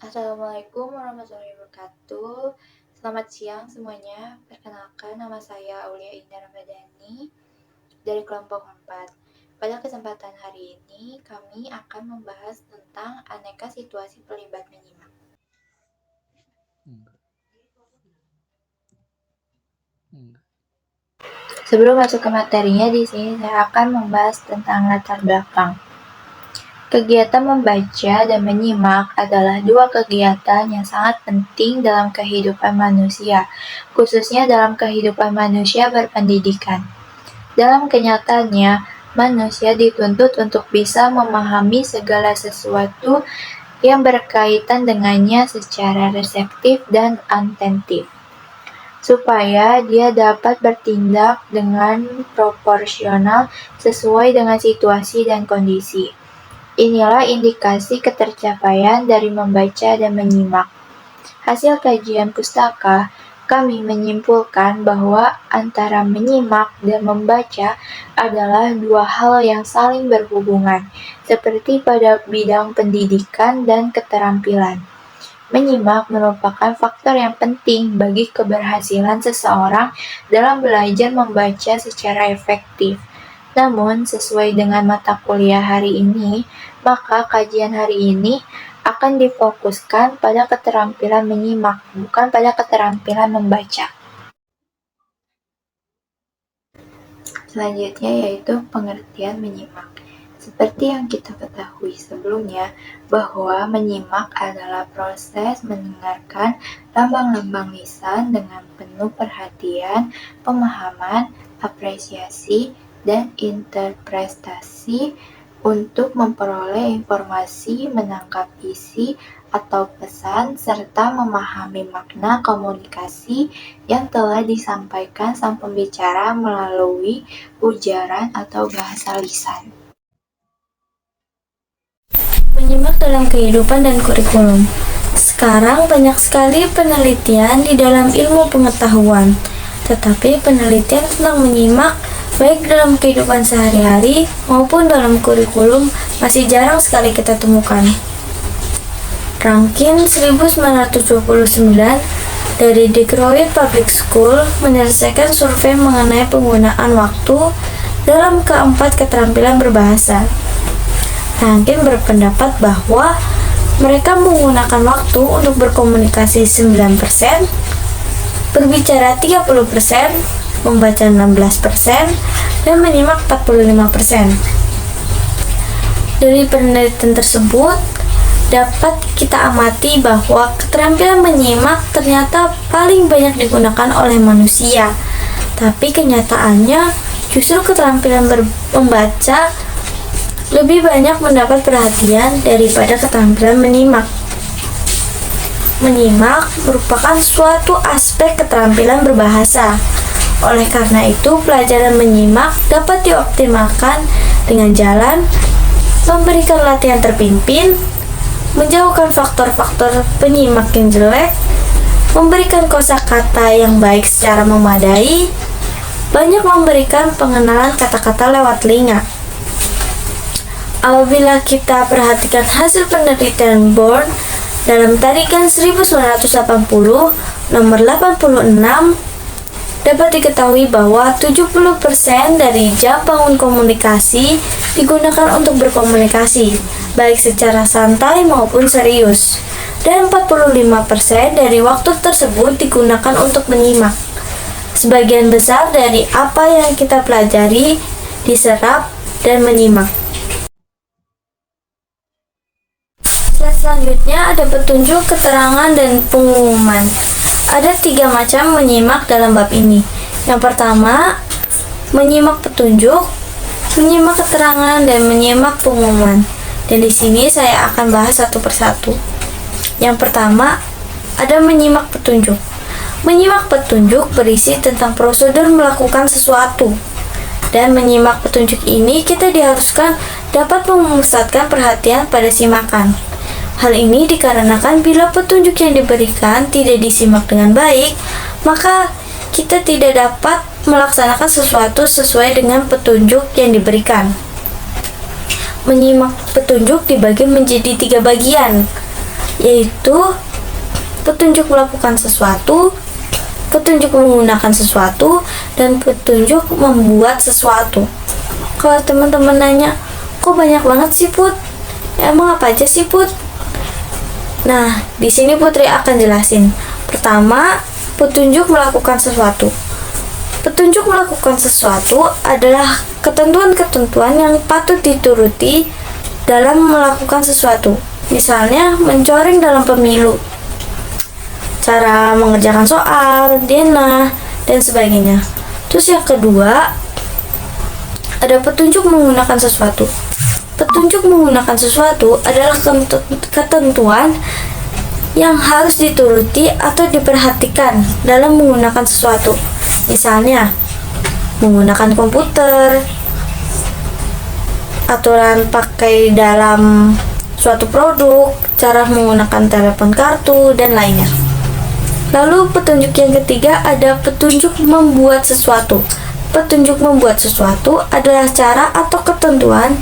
Assalamualaikum warahmatullahi wabarakatuh. Selamat siang semuanya. Perkenalkan, nama saya Aulia Indah Ramadhani dari kelompok 4. Pada kesempatan hari ini, kami akan membahas tentang aneka situasi pelibet menyimak. Sebelum masuk ke materinya, di sini saya akan membahas tentang latar belakang. Kegiatan membaca dan menyimak adalah dua kegiatan yang sangat penting dalam kehidupan manusia, khususnya dalam kehidupan manusia berpendidikan. Dalam kenyataannya, manusia dituntut untuk bisa memahami segala sesuatu yang berkaitan dengannya secara reseptif dan atentif, supaya dia dapat bertindak dengan proporsional sesuai dengan situasi dan kondisi. Inilah indikasi ketercapaian dari membaca dan menyimak. Hasil kajian pustaka, kami menyimpulkan bahwa antara menyimak dan membaca adalah dua hal yang saling berhubungan, seperti pada bidang pendidikan dan keterampilan. Menyimak merupakan faktor yang penting bagi keberhasilan seseorang dalam belajar membaca secara efektif. Namun, sesuai dengan mata kuliah hari ini, maka kajian hari ini akan difokuskan pada keterampilan menyimak, bukan pada keterampilan membaca. Selanjutnya yaitu pengertian menyimak. Seperti yang kita ketahui sebelumnya, bahwa menyimak adalah proses mendengarkan lambang-lambang lisan dengan penuh perhatian, pemahaman, apresiasi, dan interpretasi untuk memperoleh informasi, menangkap isi atau pesan, serta memahami makna komunikasi yang telah disampaikan sang pembicara melalui ujaran atau bahasa lisan. Menyimak dalam kehidupan dan kurikulum. Sekarang banyak sekali penelitian di dalam ilmu pengetahuan, tetapi penelitian tentang menyimak baik dalam kehidupan sehari-hari maupun dalam kurikulum masih jarang sekali kita temukan. Rankin 1929 dari Detroit Public School menyelesaikan survei mengenai penggunaan waktu dalam keempat keterampilan berbahasa. Rankin berpendapat bahwa mereka menggunakan waktu untuk berkomunikasi 9%, berbicara 30%, membaca 16%, dan menyimak 45%. Dari penelitian tersebut, dapat kita amati bahwa keterampilan menyimak ternyata paling banyak digunakan oleh manusia. Tapi kenyataannya, justru keterampilan membaca lebih banyak mendapat perhatian daripada keterampilan menyimak. Menyimak merupakan suatu aspek keterampilan berbahasa. Oleh karena itu, pelajaran menyimak dapat dioptimalkan dengan jalan memberikan latihan terpimpin, menjauhkan faktor-faktor penyimak yang jelek, memberikan kosakata yang baik secara memadai, banyak memberikan pengenalan kata-kata lewat telinga. Apabila kita perhatikan hasil penelitian Born dalam tarikan 1980 nomor 86, dapat diketahui bahwa 70% dari jam bangun komunikasi digunakan untuk berkomunikasi, baik secara santai maupun serius, dan 45% dari waktu tersebut digunakan untuk menyimak. Sebagian besar dari apa yang kita pelajari diserap dan menyimak. Selanjutnya ada petunjuk, keterangan, dan pengumuman. Ada 3 macam menyimak dalam bab ini. Yang pertama, menyimak petunjuk, menyimak keterangan, dan menyimak pengumuman. Dan di sini saya akan bahas satu persatu. Yang pertama, ada menyimak petunjuk. Menyimak petunjuk berisi tentang prosedur melakukan sesuatu. Dan menyimak petunjuk ini kita diharuskan dapat memusatkan perhatian pada simakan. Hal ini dikarenakan bila petunjuk yang diberikan tidak disimak dengan baik, maka kita tidak dapat melaksanakan sesuatu sesuai dengan petunjuk yang diberikan. Menyimak petunjuk dibagi menjadi 3 bagian. yaitu petunjuk melakukan sesuatu, petunjuk menggunakan sesuatu, dan petunjuk membuat sesuatu. Kalau teman-teman nanya, kok banyak banget sih Put? Emang apa aja sih Put? Nah, di sini Putri akan jelasin. Pertama, petunjuk melakukan sesuatu. Petunjuk melakukan sesuatu adalah ketentuan-ketentuan yang patut dituruti dalam melakukan sesuatu. Misalnya, mencoreng dalam pemilu, cara mengerjakan soal, denah, dan sebagainya. Terus yang kedua, ada petunjuk menggunakan sesuatu. Petunjuk menggunakan sesuatu adalah ketentuan yang harus dituruti atau diperhatikan dalam menggunakan sesuatu. Misalnya, menggunakan komputer, aturan pakai dalam suatu produk, cara menggunakan telepon kartu, dan lainnya. Lalu petunjuk yang ketiga ada petunjuk membuat sesuatu. Petunjuk membuat sesuatu adalah cara atau ketentuan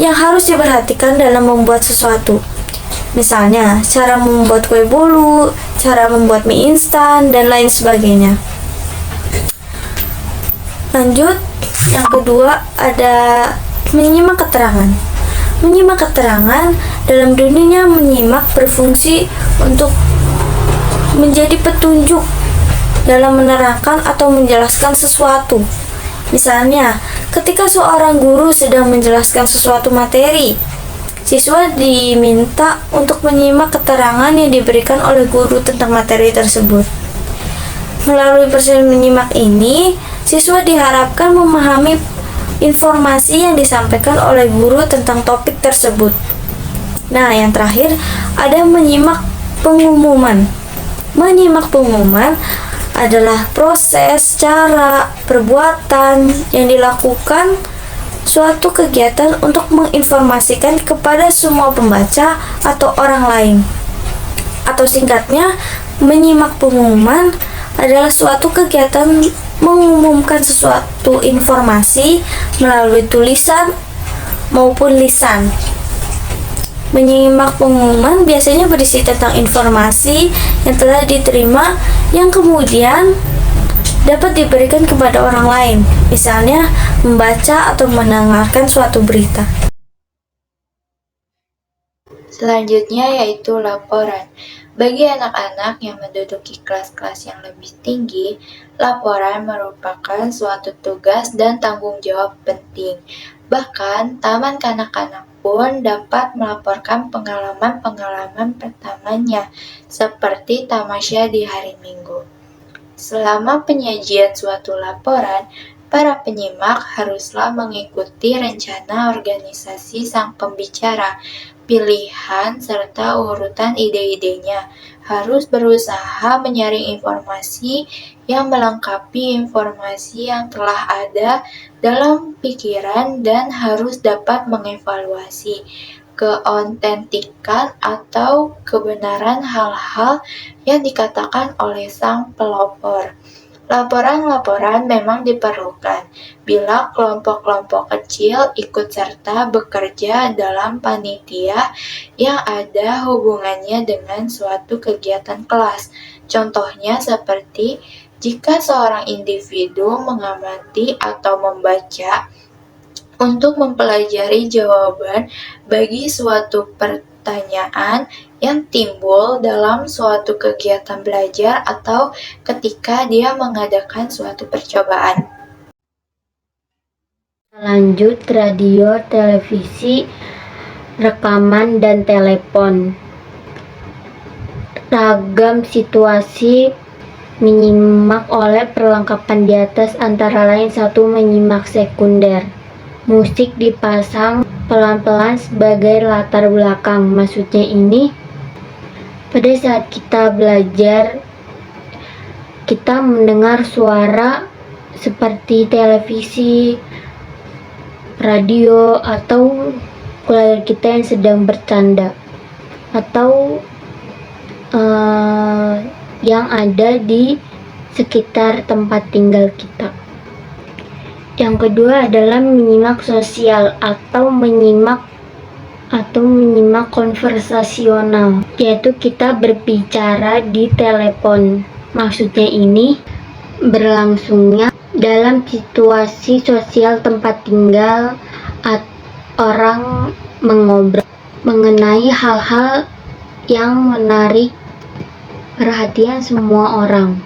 yang harus diperhatikan dalam membuat sesuatu. Misalnya, cara membuat kue bolu, cara membuat mie instan, dan lain sebagainya. Lanjut, yang kedua ada menyimak keterangan. Menyimak keterangan dalam dunia menyimak berfungsi untuk menjadi petunjuk dalam menerangkan atau menjelaskan sesuatu. Misalnya, ketika seorang guru sedang menjelaskan sesuatu materi, siswa diminta untuk menyimak keterangan yang diberikan oleh guru tentang materi tersebut. Melalui proses menyimak ini, siswa diharapkan memahami informasi yang disampaikan oleh guru tentang topik tersebut. Nah, yang terakhir ada menyimak pengumuman. Menyimak pengumuman adalah proses, cara, perbuatan yang dilakukan suatu kegiatan untuk menginformasikan kepada semua pembaca atau orang lain. Atau singkatnya, menyimak pengumuman adalah suatu kegiatan mengumumkan sesuatu informasi melalui tulisan maupun lisan. Menyimak pengumuman biasanya berisi tentang informasi yang telah diterima yang kemudian dapat diberikan kepada orang lain, misalnya membaca atau mendengarkan suatu berita. Selanjutnya yaitu laporan. Bagi anak-anak yang menduduki kelas-kelas yang lebih tinggi, laporan merupakan suatu tugas dan tanggung jawab penting. Bahkan, taman kanak-kanak pun dapat melaporkan pengalaman-pengalaman pertamanya, seperti tamasya di hari Minggu. Selama penyajian suatu laporan, para penyimak haruslah mengikuti rencana organisasi sang pembicara, pilihan, serta urutan ide-idenya. Harus berusaha menyaring informasi yang melengkapi informasi yang telah ada dalam pikiran dan harus dapat mengevaluasi keautentikan atau kebenaran hal-hal yang dikatakan oleh sang pelopor. Laporan-laporan memang diperlukan bila kelompok-kelompok kecil ikut serta bekerja dalam panitia yang ada hubungannya dengan suatu kegiatan kelas. Contohnya seperti jika seorang individu mengamati atau membaca untuk mempelajari jawaban bagi suatu pertanyaan yang timbul dalam suatu kegiatan belajar atau ketika dia mengadakan suatu percobaan. Lanjut, radio, televisi, rekaman, dan telepon. Ragam situasi menyimak oleh perlengkapan di atas antara lain satu menyimak sekunder. Musik dipasang pelan-pelan sebagai latar belakang. Maksudnya ini, pada saat kita belajar, kita mendengar suara seperti televisi, radio, atau keluarga kita yang sedang bercanda, atau yang ada di sekitar tempat tinggal kita. Yang kedua adalah menyimak sosial atau menyimak atau menyimak konversasional, yaitu kita berbicara di telepon. Maksudnya ini berlangsungnya dalam situasi sosial tempat tinggal atau orang mengobrol mengenai hal-hal yang menarik perhatian semua orang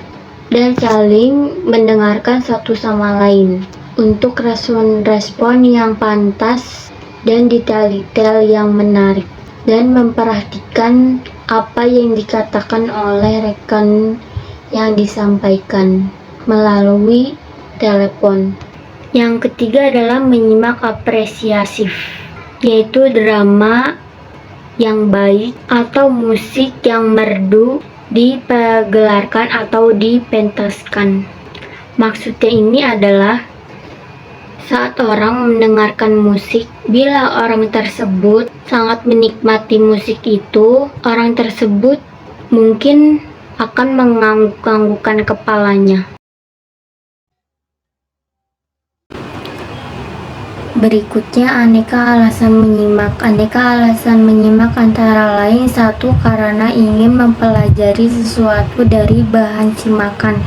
dan saling mendengarkan satu sama lain untuk respon-respon yang pantas dan detail-detail yang menarik, dan memperhatikan apa yang dikatakan oleh rekan yang disampaikan melalui telepon. Yang ketiga adalah menyimak apresiatif, yaitu drama yang baik atau musik yang merdu dipergelarkan atau dipentaskan. Maksudnya ini adalah saat orang mendengarkan musik, bila orang tersebut sangat menikmati musik itu, orang tersebut mungkin akan mengangguk-anggukkan kepalanya. Berikutnya, aneka alasan menyimak. Aneka alasan menyimak antara lain: satu, karena ingin mempelajari sesuatu dari bahan simakan.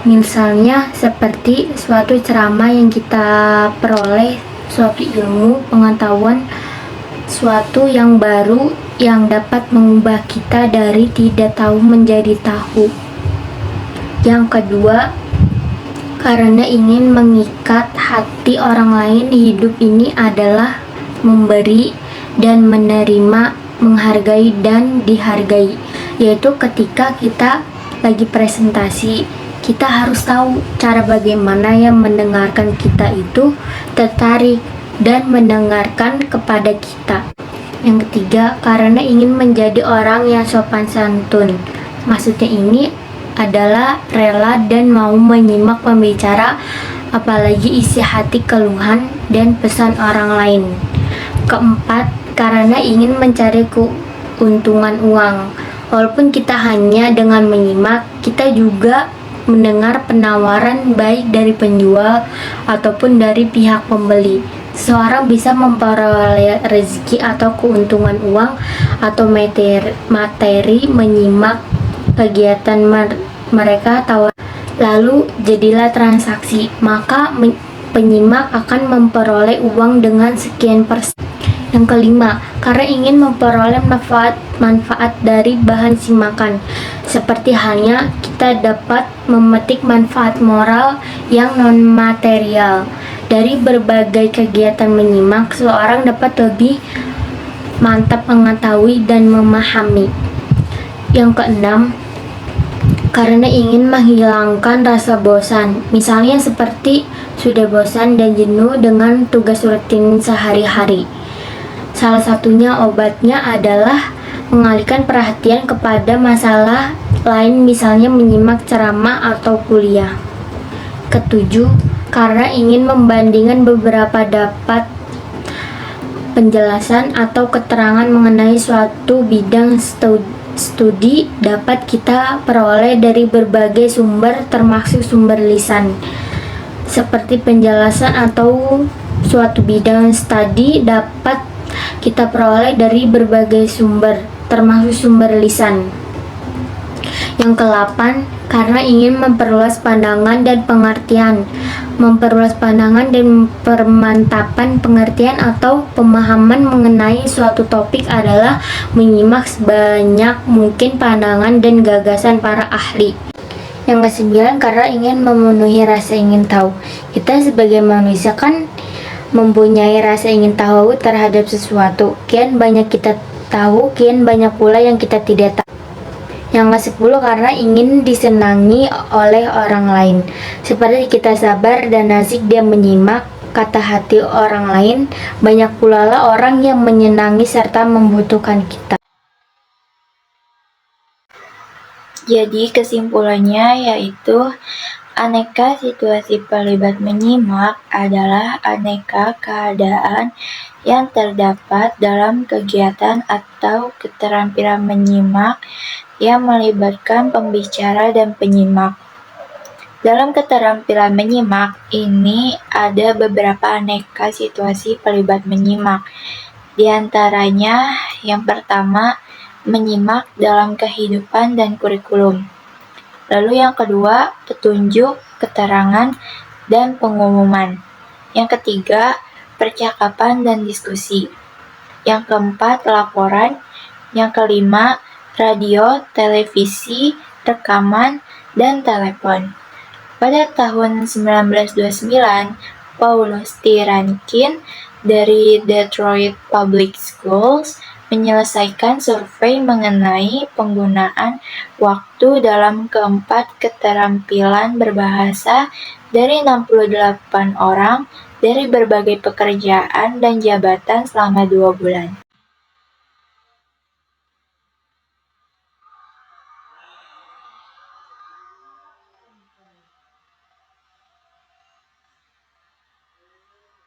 Misalnya seperti suatu ceramah yang kita peroleh suatu ilmu, pengetahuan, suatu yang baru yang dapat mengubah kita dari tidak tahu menjadi tahu. Yang kedua, karena ingin mengikat hati orang lain. Hidup ini adalah memberi dan menerima, menghargai dan dihargai, yaitu ketika kita lagi presentasi, kita harus tahu cara bagaimana yang mendengarkan kita itu tertarik dan mendengarkan kepada kita. Yang ketiga, karena ingin menjadi orang yang sopan santun. Maksudnya ini adalah rela dan mau menyimak pembicara, apalagi isi hati, keluhan, dan pesan orang lain. Keempat, karena ingin mencari keuntungan uang. Walaupun kita hanya dengan menyimak, kita juga mendengar penawaran baik dari penjual ataupun dari pihak pembeli. Seseorang bisa memperoleh rezeki atau keuntungan uang atau materi menyimak kegiatan mereka tawar, lalu jadilah transaksi, maka penyimak akan memperoleh uang dengan sekian persen. Yang kelima, karena ingin memperoleh manfaat dari bahan simakan, seperti halnya kita dapat memetik manfaat moral yang non-material. Dari berbagai kegiatan menyimak, seorang dapat lebih mantap mengetahui dan memahami. Yang keenam, karena ingin menghilangkan rasa bosan, misalnya seperti sudah bosan dan jenuh dengan tugas rutin sehari-hari. Salah satunya obatnya adalah mengalihkan perhatian kepada masalah lain, misalnya menyimak ceramah atau kuliah. Ketujuh, karena ingin membandingkan beberapa dapat penjelasan atau keterangan mengenai suatu bidang studi dapat kita peroleh dari berbagai sumber, termasuk sumber lisan. Seperti penjelasan atau suatu bidang studi dapat kita peroleh dari berbagai sumber, termasuk sumber lisan. Yang ke-8, karena ingin memperluas pandangan dan pengertian. Memperluas pandangan dan pemantapan pengertian atau pemahaman mengenai suatu topik adalah menyimak sebanyak mungkin pandangan dan gagasan para ahli. Yang ke-9, karena ingin memenuhi rasa ingin tahu. Kita sebagai manusia kan mempunyai rasa ingin tahu terhadap sesuatu. Kian banyak kita tahu, kian banyak pula yang kita tidak tahu. Yang ke-10, karena ingin disenangi oleh orang lain. Seperti kita sabar dan asik dia menyimak kata hati orang lain, banyak pula lah orang yang menyenangi serta membutuhkan kita. Jadi kesimpulannya yaitu aneka situasi pelibat menyimak adalah aneka keadaan yang terdapat dalam kegiatan atau keterampilan menyimak yang melibatkan pembicara dan penyimak. Dalam keterampilan menyimak ini ada beberapa aneka situasi pelibat menyimak, Di antaranya, yang pertama, menyimak dalam kehidupan dan kurikulum. Lalu yang kedua, petunjuk, keterangan, dan pengumuman. Yang ketiga, percakapan dan diskusi. Yang keempat, laporan. Yang kelima, radio, televisi, rekaman, dan telepon. Pada tahun 1929, Paulus T. Rankin dari Detroit Public Schools menyelesaikan survei mengenai penggunaan waktu dalam keempat keterampilan berbahasa dari 68 orang dari berbagai pekerjaan dan jabatan selama 2 bulan.